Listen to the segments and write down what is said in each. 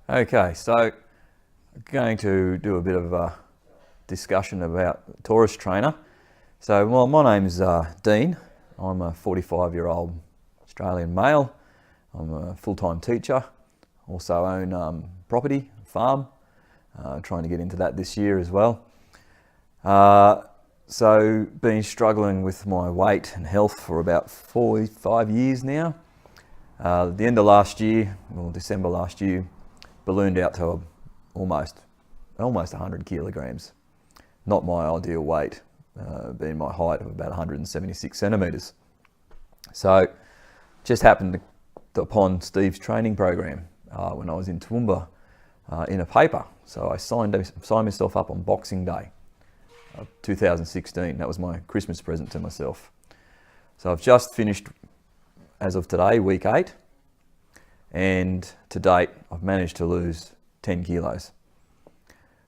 Okay, so I'm going to do a bit of a discussion about Taurus trainer. So my name's Dean. I'm a 45-year-old Australian male. I'm a full-time teacher. Also own property, farm. Trying to get into that this year as well. So been struggling with my weight and health for about 5 years now. At the end of last year, or December last year, ballooned out to almost 100 kilograms. Not my ideal weight, being my height of about 176 centimetres. So just happened upon Steve's training program when I was in Toowoomba in a paper. So I signed myself up on Boxing Day of 2016. That was my Christmas present to myself. So I've just finished, as of today, week 8. And to date, I've managed to lose 10 kilos.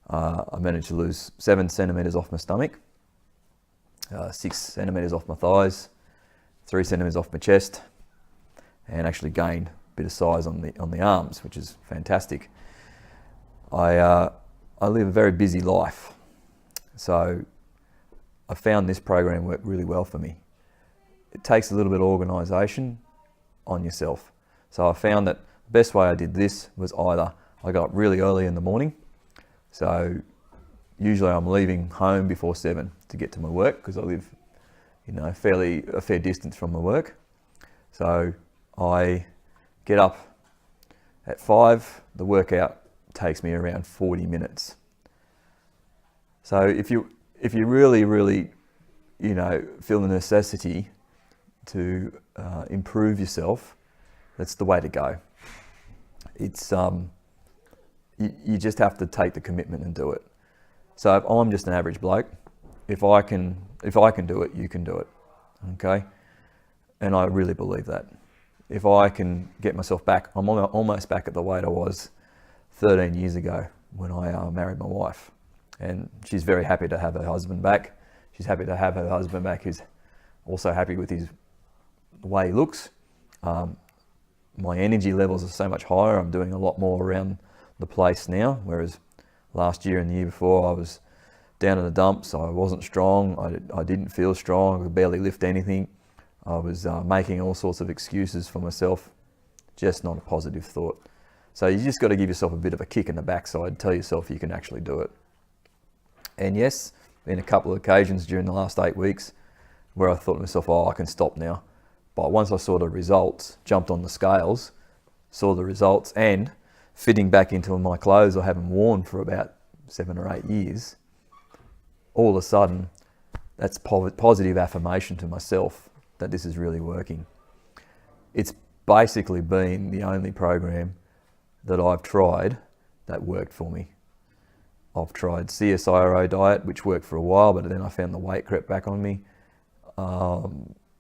I managed to lose 7 centimetres off my stomach, 6 centimetres off my thighs, 3 centimetres off my chest, and actually gained a bit of size on the arms, which is fantastic. I live a very busy life, so I found this program worked really well for me. It takes a little bit of organisation on yourself. So I found that the best way I did this was either I got up really early in the morning. So usually I'm leaving home before 7 to get to my work because I live, a fair distance from my work. So I get up at 5. The workout takes me around 40 minutes. So if you really, feel the necessity to improve yourself, that's the way to go. It's you just have to take the commitment and do it. So if I'm just an average bloke, if I can do it, you can do it. Okay? And I really believe that. If I can get myself back, I'm almost back at the weight I was 13 years ago when I married my wife. And she's very happy to have her husband back. She's happy to have her husband back who's also happy with the way he looks. My energy levels are so much higher. I'm doing a lot more around the place now, whereas last year and the year before I was down in the dumps. I wasn't strong. I didn't feel strong. I could barely lift anything. I was making all sorts of excuses for myself. Just not a positive thought. So you just got to give yourself a bit of a kick in the backside. Tell yourself you can actually do it. And yes, been a couple of occasions during the last 8 weeks where I thought to myself, I can stop now. But once I saw the results, jumped on the scales, saw the results, and fitting back into my clothes I haven't worn for about 7 or 8 years, all of a sudden, that's positive affirmation to myself that this is really working. It's basically been the only program that I've tried that worked for me. I've tried CSIRO diet, which worked for a while, but then I found the weight crept back on me.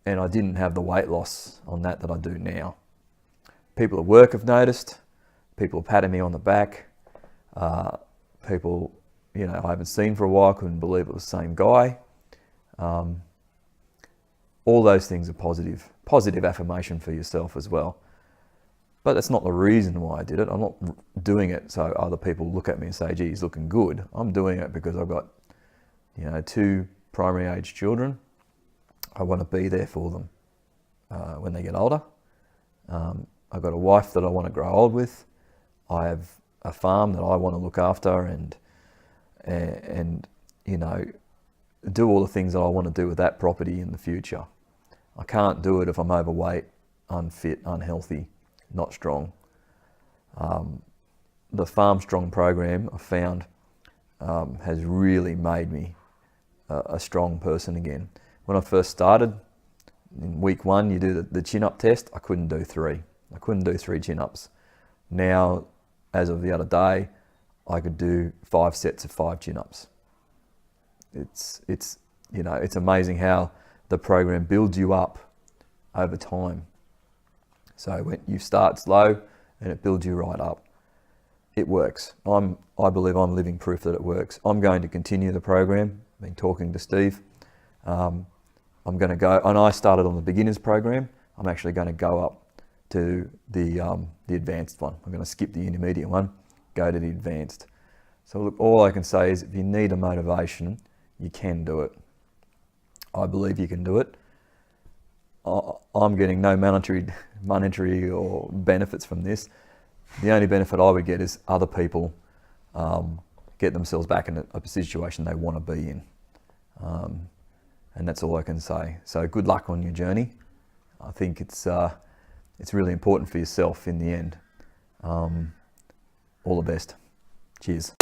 And I didn't have the weight loss on that I do now. People at work have noticed. People have patted me on the back. People, I haven't seen for a while, couldn't believe it was the same guy. All those things are positive affirmation for yourself as well. But that's not the reason why I did it. I'm not doing it so other people look at me and say, gee, he's looking good. I'm doing it because I've got, 2 primary age children. I want to be there for them when they get older. I've got a wife that I want to grow old with. I have a farm that I want to look after and do all the things that I want to do with that property in the future. I can't do it if I'm overweight, unfit, unhealthy, not strong. The Farm Strong program I found has really made me a strong person again. When I first started, in week 1, you do the chin-up test. I couldn't do 3. I couldn't do 3 chin-ups. Now, as of the other day, I could do 5 sets of 5 chin-ups. It's amazing how the program builds you up over time. So when you start slow and it builds you right up, it works. I believe I'm living proof that it works. I'm going to continue the program. I've been talking to Steve. I'm going to go, and I started on the beginners program. I'm actually going to go up to the advanced one. I'm going to skip the intermediate one go to the advanced. So look, all I can say is if you need a motivation, you can do it. I believe you can do it. I'm getting no monetary or benefits from this. The only benefit I would get is other people get themselves back in a situation they want to be in. And that's all I can say. So good luck on your journey. I think it's really important for yourself in the end. All the best. Cheers.